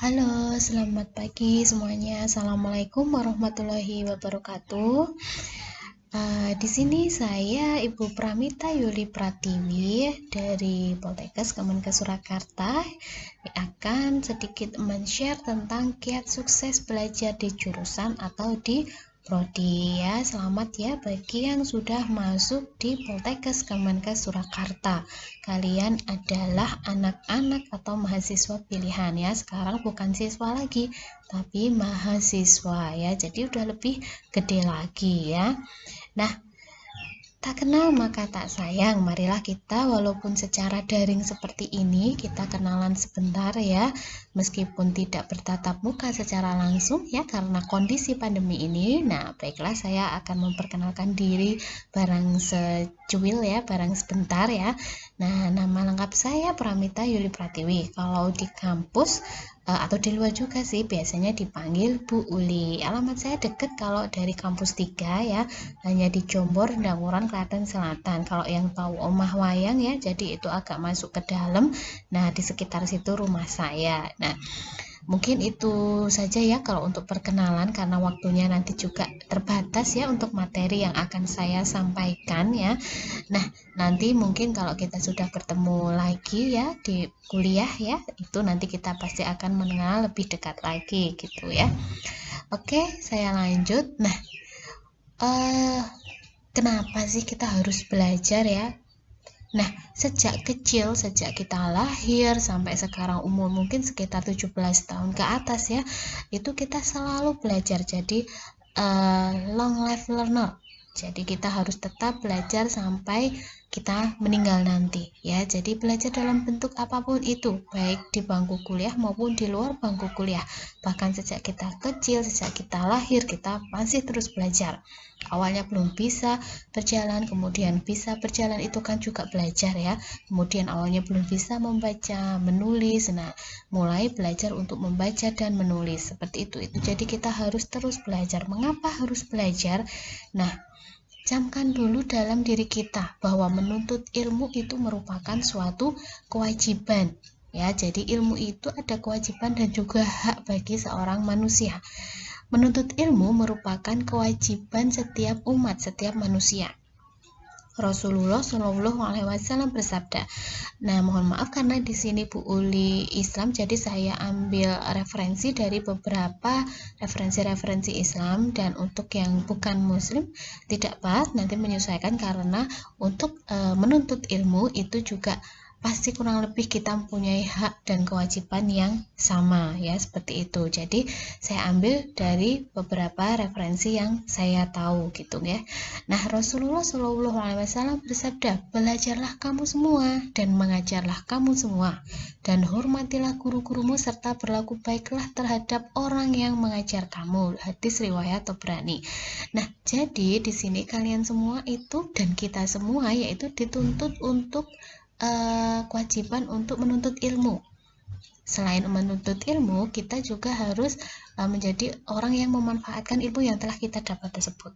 Halo, selamat pagi semuanya. Assalamualaikum warahmatullahi wabarakatuh. Di sini saya Ibu Pramita Yuli Pratiwi dari Poltekkes Kemenkes Surakarta akan sedikit men-share tentang kiat sukses belajar di jurusan atau di prodi ya. Selamat ya bagi yang sudah masuk di Poltekkes Kemenkes Surakarta. Kalian adalah anak-anak atau mahasiswa pilihan ya. Sekarang bukan siswa lagi, tapi mahasiswa ya. Jadi udah lebih gede lagi ya. Nah, tak kenal maka tak sayang. Marilah kita walaupun secara daring seperti ini, kita kenalan sebentar ya. Meskipun tidak bertatap muka secara langsung ya karena kondisi pandemi ini. Nah, baiklah saya akan memperkenalkan diri barang secuil ya, barang sebentar ya. Nah, nama lengkap saya Pramita Yuli Pratiwi. Kalau di kampus atau di luar juga sih biasanya dipanggil Bu Uli. Alamat saya deket kalau dari kampus 3 ya, hanya di Jombor, Danguran, Klaten Selatan. Kalau yang tahu Omah Wayang ya, jadi itu agak masuk ke dalam. Nah, di sekitar situ rumah saya. Nah, mungkin itu saja ya kalau untuk perkenalan karena waktunya nanti juga terbatas ya untuk materi yang akan saya sampaikan ya. Nah, nanti mungkin kalau kita sudah bertemu lagi ya di kuliah ya, itu nanti kita pasti akan mengenal lebih dekat lagi gitu ya. Oke, saya lanjut. Nah, kenapa sih kita harus belajar ya? Nah, sejak kecil, sejak kita lahir sampai sekarang umur mungkin sekitar 17 tahun ke atas ya, itu kita selalu belajar. Jadi long life learner. Jadi kita harus tetap belajar sampai kita meninggal nanti ya. Jadi belajar dalam bentuk apapun itu, baik di bangku kuliah maupun di luar bangku kuliah. Bahkan sejak kita kecil, sejak kita lahir, kita masih terus belajar. Awalnya belum bisa berjalan, kemudian bisa berjalan, itu kan juga belajar ya. Kemudian awalnya belum bisa membaca, menulis. Nah, mulai belajar untuk membaca dan menulis. Seperti itu. Jadi kita harus terus belajar. Mengapa harus belajar? Nah, camkan dulu dalam diri kita bahwa menuntut ilmu itu merupakan suatu kewajiban. Ya, jadi ilmu itu ada kewajiban dan juga hak bagi seorang manusia. Menuntut ilmu merupakan kewajiban setiap umat, setiap manusia. Rasulullah Shallallahu Alaihi Wasallam bersabda. Nah, mohon maaf karena di sini Bu Uli Islam, jadi saya ambil referensi dari beberapa referensi-referensi Islam, dan untuk yang bukan Muslim tidak pas, nanti menyesuaikan karena untuk menuntut ilmu itu juga pasti kurang lebih kita mempunyai hak dan kewajiban yang sama ya, seperti itu. Jadi saya ambil dari beberapa referensi yang saya tahu gitu ya. Nah, Rasulullah Shallallahu Alaihi Wasallam bersabda, belajarlah kamu semua dan mengajarlah kamu semua, dan hormatilah guru-gurumu serta berlaku baiklah terhadap orang yang mengajar kamu. Hadis riwayat Tabrani. Nah, jadi di sini kalian semua itu dan kita semua yaitu dituntut untuk kewajiban untuk menuntut ilmu. Selain menuntut ilmu, kita juga harus menjadi orang yang memanfaatkan ilmu yang telah kita dapat tersebut.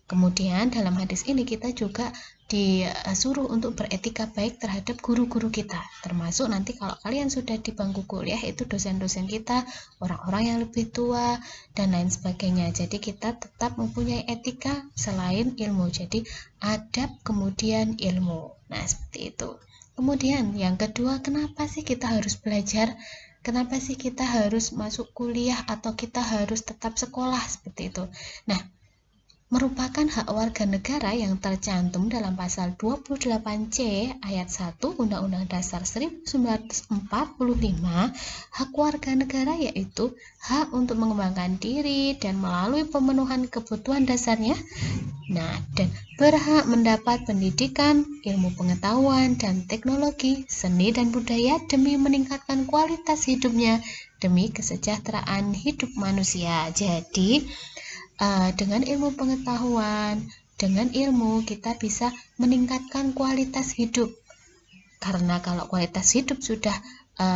Kemudian dalam hadis ini kita juga disuruh untuk beretika baik terhadap guru-guru kita, termasuk nanti kalau kalian sudah di bangku kuliah itu dosen-dosen kita, orang-orang yang lebih tua dan lain sebagainya. Jadi kita tetap mempunyai etika selain ilmu, jadi adab kemudian ilmu. Nah, seperti itu. Kemudian yang kedua, kenapa sih kita harus belajar? Kenapa sih kita harus masuk kuliah atau kita harus tetap sekolah seperti itu? Nah, merupakan hak warga negara yang tercantum dalam pasal 28C ayat 1 Undang-Undang Dasar 1945. Hak warga negara yaitu hak untuk mengembangkan diri dan melalui pemenuhan kebutuhan dasarnya. Nah, dan berhak mendapat pendidikan, ilmu pengetahuan, dan teknologi, seni dan budaya demi meningkatkan kualitas hidupnya, demi kesejahteraan hidup manusia. Jadi, dengan ilmu pengetahuan, dengan ilmu kita bisa meningkatkan kualitas hidup. Karena kalau kualitas hidup sudah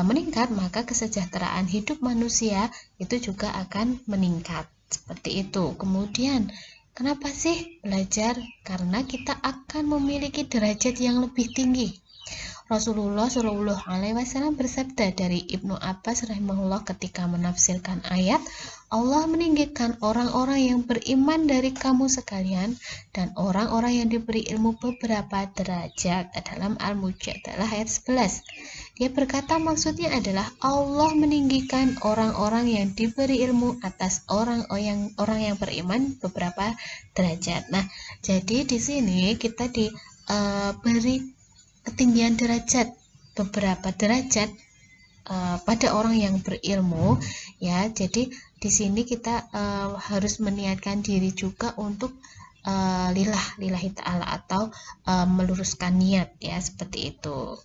meningkat, maka kesejahteraan hidup manusia itu juga akan meningkat. Seperti itu. Kemudian, kenapa sih belajar? Karena kita akan memiliki derajat yang lebih tinggi. Rasulullah Shallallahu Alaihi Wasallam bersabda dari Ibnu Abbas rahimahullah ketika menafsirkan ayat, Allah meninggikan orang-orang yang beriman dari kamu sekalian dan orang-orang yang diberi ilmu beberapa derajat. Dalam Al-Mujadalah ayat 11. Dia berkata maksudnya adalah Allah meninggikan orang-orang yang diberi ilmu atas orang yang beriman beberapa derajat. Nah, jadi di sini kita diberi ketinggian derajat, beberapa derajat pada orang yang berilmu, ya. Jadi di sini kita harus meniatkan diri juga untuk lillahi ta'ala atau meluruskan niat, ya, seperti itu.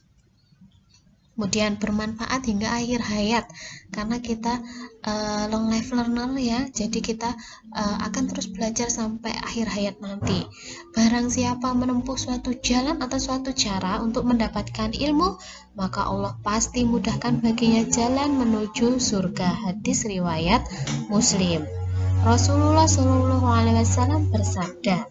Kemudian bermanfaat hingga akhir hayat, karena kita long life learner, ya, jadi kita akan terus belajar sampai akhir hayat nanti. Barang siapa menempuh suatu jalan atau suatu cara untuk mendapatkan ilmu, maka Allah pasti mudahkan baginya jalan menuju surga. Hadis riwayat Muslim. Rasulullah Shallallahu Alaihi Wasallam bersabda,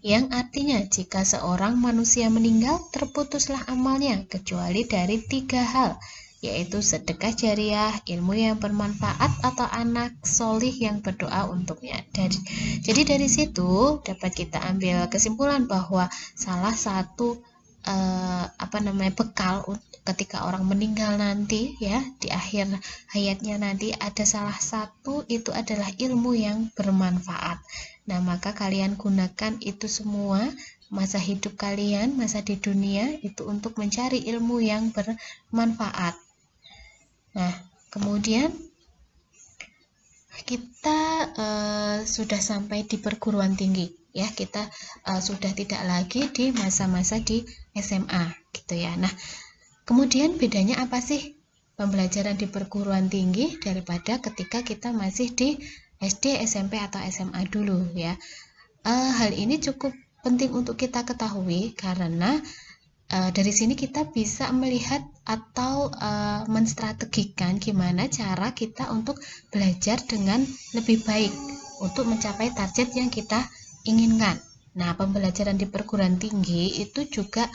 yang artinya jika seorang manusia meninggal, terputuslah amalnya kecuali dari 3 hal, yaitu sedekah jariah, ilmu yang bermanfaat, atau anak solih yang berdoa untuknya. Jadi dari situ dapat kita ambil kesimpulan bahwa salah satu bekal ketika orang meninggal nanti, ya, di akhir hayatnya nanti, ada salah satu itu adalah ilmu yang bermanfaat. Nah, maka kalian gunakan itu semua masa hidup kalian, masa di dunia itu untuk mencari ilmu yang bermanfaat. Nah, kemudian kita sudah sampai di perguruan tinggi, ya, kita sudah tidak lagi di masa-masa di SMA, gitu ya. Nah, kemudian bedanya apa sih pembelajaran di perguruan tinggi daripada ketika kita masih di SD, SMP, atau SMA dulu, ya? Hal ini cukup penting untuk kita ketahui karena dari sini kita bisa melihat atau menstrategikan gimana cara kita untuk belajar dengan lebih baik untuk mencapai target yang kita inginkan. Nah, pembelajaran di perguruan tinggi itu juga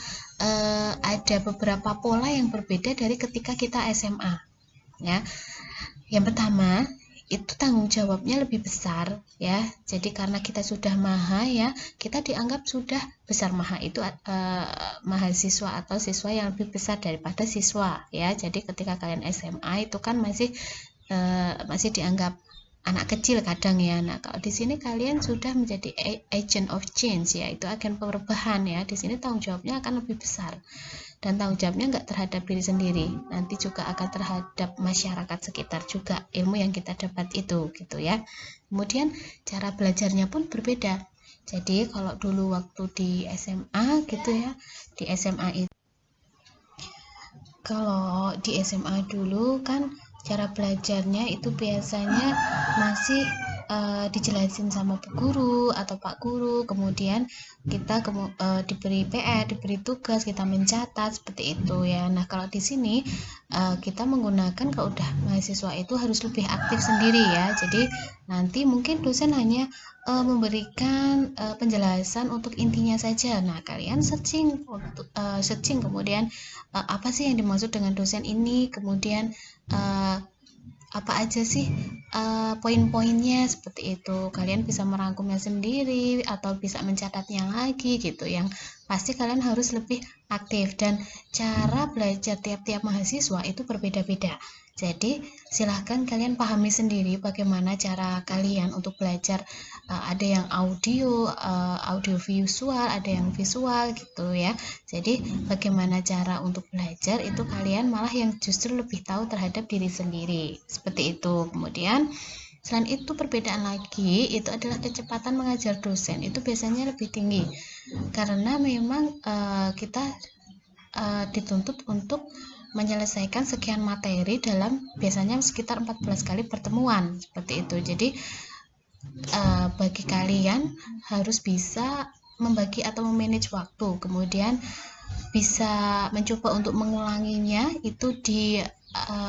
ada beberapa pola yang berbeda dari ketika kita SMA, ya. Yang pertama, itu tanggung jawabnya lebih besar, ya. Jadi karena kita sudah maha, ya, kita dianggap sudah besar. Maha itu mahasiswa atau siswa yang lebih besar daripada siswa, ya. Jadi ketika kalian SMA itu kan masih dianggap anak kecil kadang, ya. Nah, kalau di sini kalian sudah menjadi agent of change, ya, itu agen perubahan, ya. Di sini tanggung jawabnya akan lebih besar. Dan tanggung jawabnya nggak terhadap diri sendiri, nanti juga akan terhadap masyarakat sekitar juga, ilmu yang kita dapat itu, gitu ya. Kemudian cara belajarnya pun berbeda. Jadi kalau dulu waktu di SMA, gitu ya, di SMA itu, kalau di SMA dulu kan cara belajarnya itu biasanya masih dijelasin sama Bu Guru atau Pak Guru, kemudian kita diberi PR, diberi tugas, kita mencatat, seperti itu, ya. Nah, kalau di sini kita menggunakan, kalau udah mahasiswa itu harus lebih aktif sendiri, ya. Jadi nanti mungkin dosen hanya memberikan penjelasan untuk intinya saja. Nah, kalian searching kemudian apa sih yang dimaksud dengan dosen ini, kemudian apa aja sih poin-poinnya, seperti itu. Kalian bisa merangkumnya sendiri atau bisa mencatatnya lagi, gitu. Yang pasti kalian harus lebih aktif, dan cara belajar tiap-tiap mahasiswa itu berbeda-beda. Jadi silahkan kalian pahami sendiri bagaimana cara kalian untuk belajar. Ada yang audio visual, ada yang visual, gitu ya. Jadi bagaimana cara untuk belajar itu kalian malah yang justru lebih tahu terhadap diri sendiri, seperti itu. Kemudian selain itu perbedaan lagi itu adalah kecepatan mengajar dosen, itu biasanya lebih tinggi karena memang kita dituntut untuk menyelesaikan sekian materi dalam biasanya sekitar 14 kali pertemuan, seperti itu. Jadi bagi kalian harus bisa membagi atau memanage waktu, kemudian bisa mencoba untuk mengulanginya itu di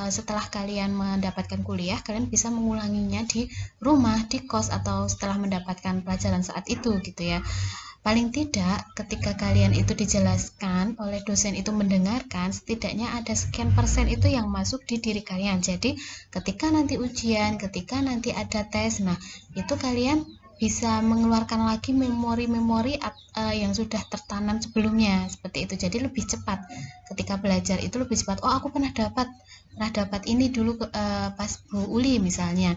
setelah kalian mendapatkan kuliah, kalian bisa mengulanginya di rumah, di kos, atau setelah mendapatkan pelajaran saat itu, gitu ya. paling tidak ketika kalian itu dijelaskan oleh dosen itu mendengarkan, setidaknya ada sekian persen itu yang masuk di diri kalian. Jadi ketika nanti ujian, ketika nanti ada tes, nah itu kalian bisa mengeluarkan lagi memori-memori yang sudah tertanam sebelumnya, seperti itu. Jadi lebih cepat ketika belajar itu, lebih cepat. Oh, aku pernah dapat ini dulu pas Bu Uli misalnya,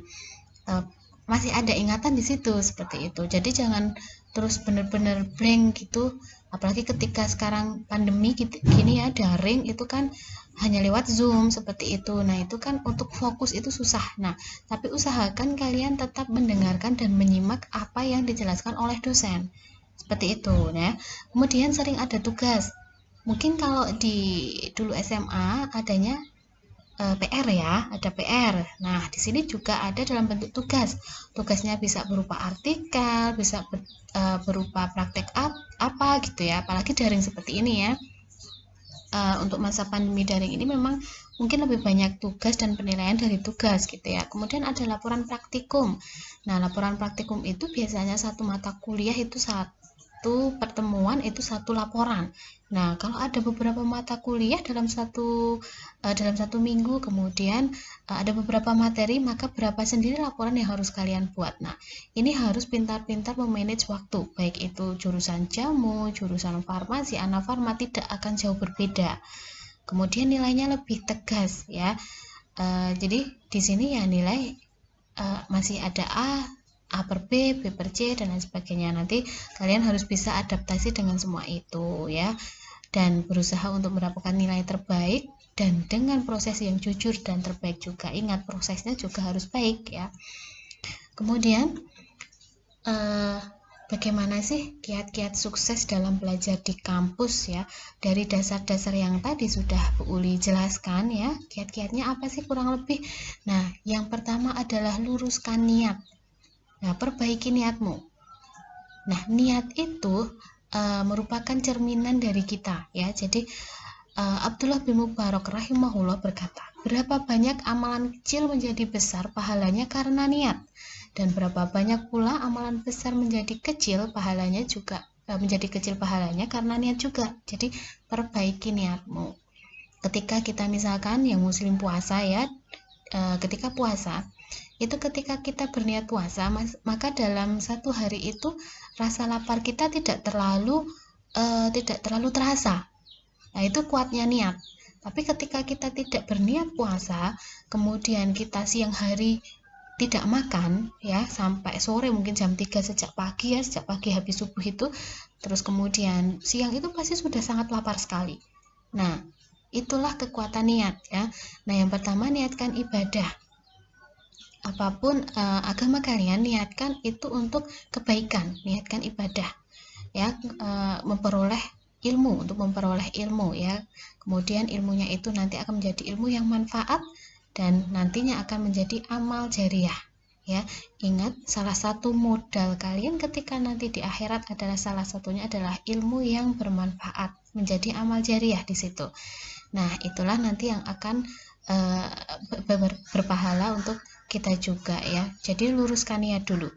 masih ada ingatan di situ, seperti itu. Jadi jangan terus bener-bener blank gitu, apalagi ketika sekarang pandemi gini ya, daring itu kan hanya lewat Zoom seperti itu. Nah itu kan untuk fokus itu susah. Nah tapi usahakan kalian tetap mendengarkan dan menyimak apa yang dijelaskan oleh dosen, seperti itu. Nah kemudian sering ada tugas, mungkin kalau di dulu SMA adanya PR ya, ada PR. Nah, di sini juga ada dalam bentuk tugas. Tugasnya bisa berupa artikel, bisa berupa praktek apa gitu ya. Apalagi daring seperti ini ya. Untuk masa pandemi daring ini memang mungkin lebih banyak tugas dan penilaian dari tugas gitu ya. Kemudian ada laporan praktikum. Nah, laporan praktikum itu biasanya satu mata kuliah itu satu pertemuan itu satu laporan. Nah, kalau ada beberapa mata kuliah dalam satu minggu, kemudian ada beberapa materi, maka berapa sendiri laporan yang harus kalian buat. Nah, ini harus pintar-pintar memanage waktu, baik itu jurusan jamu, jurusan farmasi, anafarma, tidak akan jauh berbeda. Kemudian nilainya lebih tegas ya. Jadi di sini ya nilai masih ada A per B, B per C, dan lain sebagainya. Nanti kalian harus bisa adaptasi dengan semua itu ya, dan berusaha untuk mendapatkan nilai terbaik dan dengan proses yang jujur dan terbaik juga. Ingat, prosesnya juga harus baik ya. Kemudian bagaimana sih kiat-kiat sukses dalam belajar di kampus ya? Dari dasar-dasar yang tadi sudah Bu Uli jelaskan ya, kiat-kiatnya apa sih kurang lebih? Nah, yang pertama adalah luruskan niat. Nah, perbaiki niatmu. Nah, niat itu merupakan cerminan dari kita ya. Jadi Abdullah bin Mubarak rahimahullah berkata, berapa banyak amalan kecil menjadi besar pahalanya karena niat, dan berapa banyak pula amalan besar menjadi kecil pahalanya juga karena niat juga. Jadi perbaiki niatmu. Ketika kita misalkan yang muslim puasa ya, ketika puasa itu, ketika kita berniat puasa, maka dalam satu hari itu rasa lapar kita tidak terlalu terasa. Nah, itu kuatnya niat. Tapi ketika kita tidak berniat puasa, kemudian kita siang hari tidak makan ya sampai sore, mungkin jam 3 sejak pagi habis subuh itu, terus kemudian siang itu pasti sudah sangat lapar sekali. Nah, itulah kekuatan niat ya. Nah, yang pertama, niatkan ibadah. Apapun agama kalian, niatkan itu untuk kebaikan, niatkan ibadah ya, untuk memperoleh ilmu ya. Kemudian ilmunya itu nanti akan menjadi ilmu yang manfaat dan nantinya akan menjadi amal jariah ya. Ingat, salah satu modal kalian ketika nanti di akhirat adalah salah satunya adalah ilmu yang bermanfaat, menjadi amal jariah di situ. Nah, itulah nanti yang akan berpahala untuk kita juga ya. Jadi luruskan niat dulu.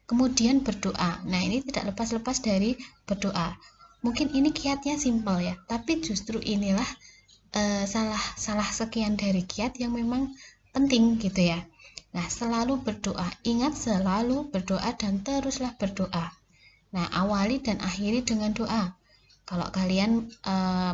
Kemudian berdoa. Nah, ini tidak lepas-lepas dari berdoa. Mungkin ini kiatnya simpel ya, tapi justru inilah salah sekian dari kiat yang memang penting gitu ya. Nah, selalu berdoa. Ingat, selalu berdoa dan teruslah berdoa. Nah, awali dan akhiri dengan doa. Kalau kalian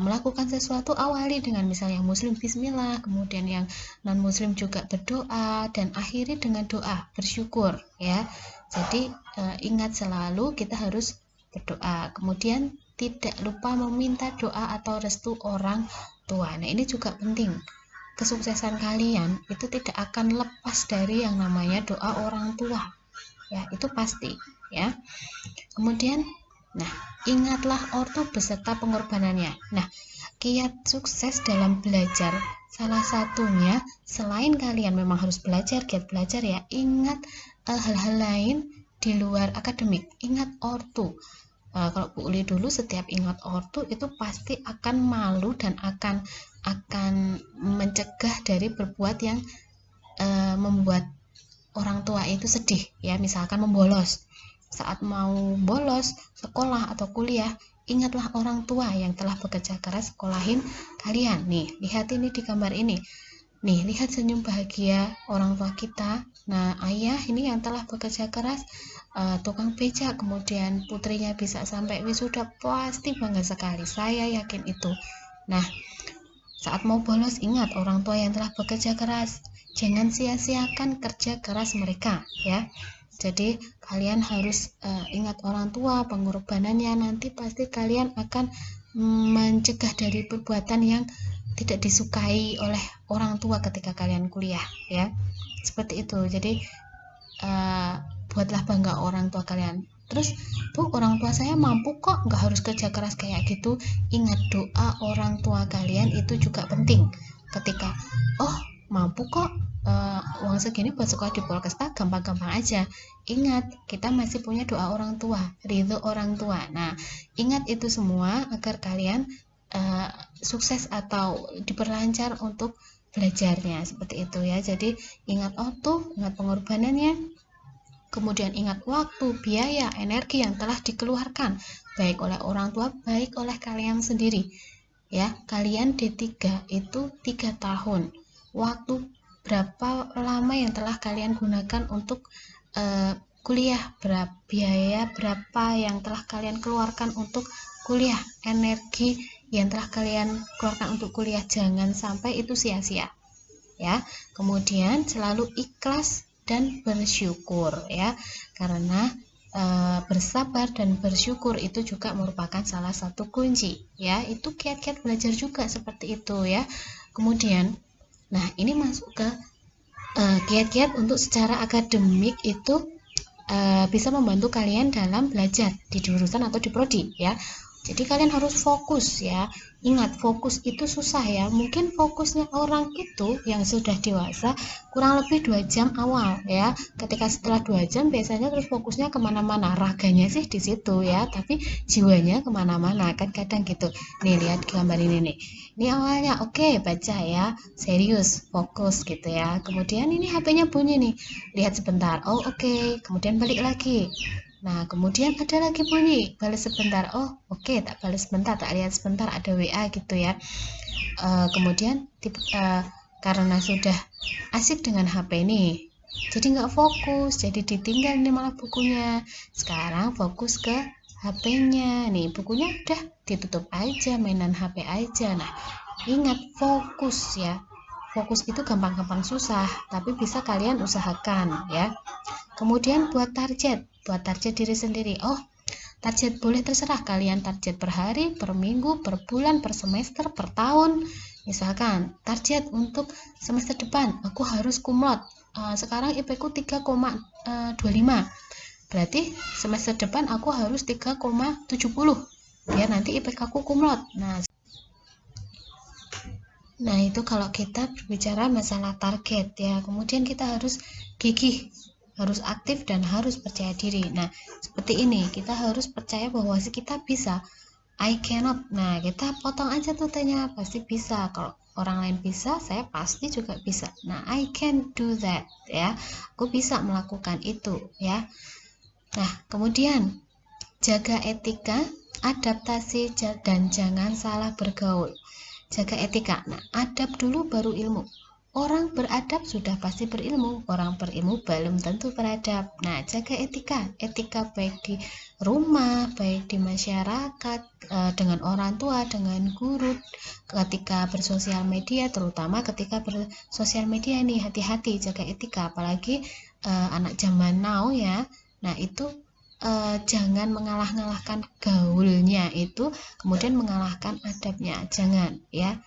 melakukan sesuatu, awali dengan misalnya yang muslim bismillah, kemudian yang non muslim juga berdoa, dan akhiri dengan doa bersyukur ya. Jadi ingat, selalu kita harus berdoa. Kemudian tidak lupa meminta doa atau restu orang tua. Nah, ini juga penting. Kesuksesan kalian itu tidak akan lepas dari yang namanya doa orang tua ya, itu pasti ya. Kemudian ingatlah ortu beserta pengorbanannya. Nah, kiat sukses dalam belajar, salah satunya selain kalian memang harus belajar, giat belajar ya, ingat hal-hal lain di luar akademik. Ingat ortu. Kalau Bu Uli dulu setiap ingat ortu itu pasti akan malu dan akan mencegah dari berbuat yang membuat orang tua itu sedih ya, misalkan membolos. saat mau bolos sekolah atau kuliah, ingatlah orang tua yang telah bekerja keras sekolahin kalian. Nih, lihat ini di gambar ini. Nih, lihat senyum bahagia orang tua kita. Nah, ayah ini yang telah bekerja keras, tukang becak, kemudian putrinya bisa sampai wisuda, pasti bangga sekali. Saya yakin itu. Nah, saat mau bolos, ingat orang tua yang telah bekerja keras. Jangan sia-siakan kerja keras mereka, ya. Jadi kalian harus ingat orang tua, pengorbanannya. Nanti pasti kalian akan mencegah dari perbuatan yang tidak disukai oleh orang tua ketika kalian kuliah, ya. Seperti itu. Jadi buatlah bangga orang tua kalian. Terus, Bu, orang tua saya mampu kok, nggak harus kerja keras kayak gitu. Ingat, doa orang tua kalian itu juga penting. Ketika, oh mampu kok, uang segini buat sekolah di Polkesta gampang-gampang aja. Ingat, kita masih punya doa orang tua, ridho orang tua. Nah, ingat itu semua agar kalian sukses atau diperlancar untuk belajarnya, seperti itu ya. Jadi ingat ingat pengorbanannya, kemudian ingat waktu, biaya, energi yang telah dikeluarkan baik oleh orang tua, baik oleh kalian sendiri. Ya, kalian D3 itu 3 tahun. Waktu berapa lama yang telah kalian gunakan untuk kuliah, biaya berapa yang telah kalian keluarkan untuk kuliah, energi yang telah kalian keluarkan untuk kuliah, jangan sampai itu sia-sia. Ya, kemudian selalu ikhlas dan bersyukur, ya, karena bersabar dan bersyukur itu juga merupakan salah satu kunci, ya. Itu kiat-kiat belajar juga seperti itu, ya. Kemudian, nah ini masuk ke kiat-kiat untuk secara akademik itu bisa membantu kalian dalam belajar di jurusan atau di prodi, ya. Jadi kalian harus fokus, ya. Ingat, fokus itu susah, ya. Mungkin fokusnya orang itu yang sudah dewasa kurang lebih 2 jam awal, ya. Ketika setelah 2 jam biasanya terus fokusnya kemana-mana. Raganya sih di situ, ya, tapi jiwanya kemana-mana, kan kadang gitu. Nih, lihat gambar ini nih. Ini awalnya oke, baca ya, serius, fokus gitu ya. Kemudian ini HP-nya bunyi nih. Lihat sebentar. Oh, oke. Kemudian balik lagi. Nah, kemudian ada lagi bunyi, balas sebentar. Oh, oke, tak balas sebentar, tak lihat sebentar, ada WA gitu ya. Kemudian karena sudah asik dengan HP nih, jadi nggak fokus, jadi ditinggal nih malah bukunya. Sekarang fokus ke HP-nya. Nih, bukunya udah ditutup aja, mainan HP aja. Nah, ingat, fokus ya. Fokus itu gampang-gampang susah, tapi bisa kalian usahakan ya. Kemudian buat target diri sendiri. Oh, target boleh terserah, kalian target per hari, per minggu, per bulan, per semester, per tahun. Misalkan target untuk semester depan, aku harus kumlot. Sekarang IP ku 3,25. Berarti semester depan aku harus 3,70 biar nanti IPK ku kumlot. Nah, itu kalau kita berbicara masalah target ya. Kemudian kita harus gigih, harus aktif dan harus percaya diri. Nah, seperti ini, kita harus percaya bahwa kita bisa. I cannot. Nah, kita potong aja tuh T-nya, pasti bisa. Kalau orang lain bisa, saya pasti juga bisa. Nah, I can do that ya. Aku bisa melakukan itu ya. Nah, kemudian jaga etika, adaptasi, dan jangan salah bergaul. Jaga etika. Nah, adab dulu baru ilmu. Orang beradab sudah pasti berilmu. Orang berilmu belum tentu beradab. Nah, jaga etika. Etika baik di rumah, baik di masyarakat, dengan orang tua, dengan guru, ketika bersosial media, terutama ketika bersosial media nih, hati-hati jaga etika. Apalagi anak zaman now ya. Nah, itu jangan mengalah-ngalahkan gaulnya itu, kemudian mengalahkan adabnya, jangan ya.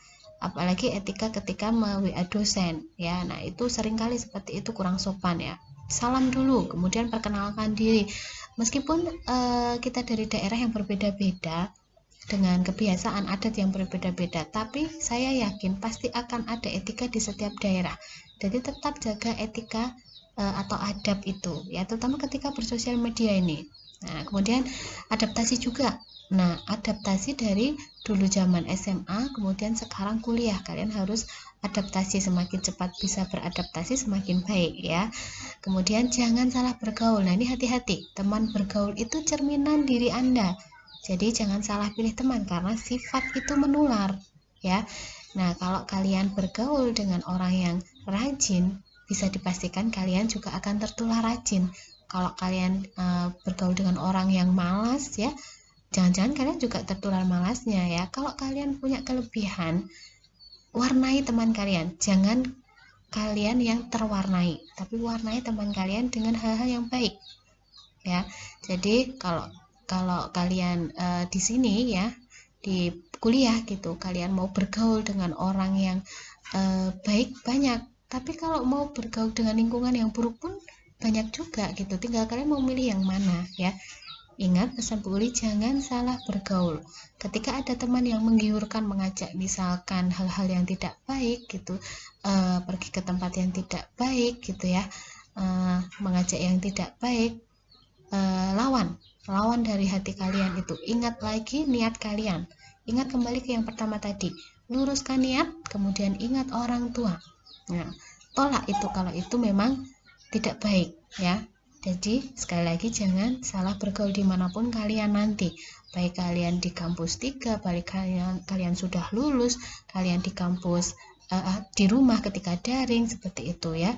Apalagi etika ketika WA dosen ya. Nah, itu seringkali seperti itu, kurang sopan ya. Salam dulu, kemudian perkenalkan diri. Meskipun kita dari daerah yang berbeda-beda, dengan kebiasaan adat yang berbeda-beda, tapi saya yakin pasti akan ada etika di setiap daerah. Jadi tetap jaga etika atau adab itu ya, terutama ketika bersosial media ini. Nah, kemudian adaptasi juga. Nah, adaptasi dari dulu zaman SMA, kemudian sekarang kuliah, kalian harus adaptasi, semakin cepat bisa beradaptasi semakin baik ya. Kemudian jangan salah bergaul. Nah, ini hati-hati, teman bergaul itu cerminan diri Anda. Jadi jangan salah pilih teman karena sifat itu menular ya. Nah, kalau kalian bergaul dengan orang yang rajin, bisa dipastikan kalian juga akan tertular rajin. Kalau kalian bergaul dengan orang yang malas ya, jangan-jangan kalian juga tertular malasnya ya. Kalau kalian punya kelebihan, warnai teman kalian. Jangan kalian yang terwarnai, tapi warnai teman kalian dengan hal-hal yang baik ya. Jadi kalau kalau kalian di sini ya, di kuliah gitu, kalian mau bergaul dengan orang yang baik banyak, tapi kalau mau bergaul dengan lingkungan yang buruk pun banyak juga gitu, tinggal kalian mau milih yang mana ya. Ingat pesan Bu Uli, jangan salah bergaul. Ketika ada teman yang menggiurkan, mengajak misalkan hal-hal yang tidak baik gitu, pergi ke tempat yang tidak baik gitu ya, mengajak yang tidak baik, lawan dari hati kalian itu. Ingat lagi niat kalian. Ingat kembali ke yang pertama tadi. Luruskan niat, kemudian ingat orang tua. Nah, tolak itu kalau itu memang tidak baik ya. Jadi sekali lagi jangan salah bergaul dimanapun kalian nanti, baik kalian di kampus 3, baik kalian sudah lulus, kalian di kampus, di rumah ketika daring, seperti itu ya.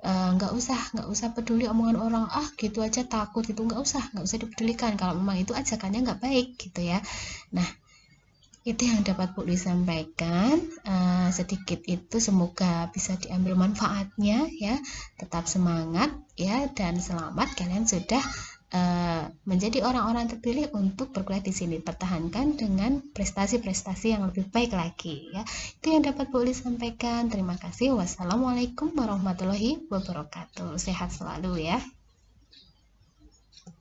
Nggak usah peduli omongan orang, gitu aja takut gitu, nggak usah dipedulikan kalau memang itu ajakannya nggak baik gitu ya. Nah, itu yang dapat Bu disampaikan, sedikit itu, semoga bisa diambil manfaatnya ya. Tetap semangat ya, dan selamat, kalian sudah menjadi orang-orang terpilih untuk berkuliah di sini. Pertahankan dengan prestasi-prestasi yang lebih baik lagi ya. Itu yang dapat Bu sampaikan. Terima kasih. Wassalamualaikum warahmatullahi wabarakatuh. Sehat selalu ya.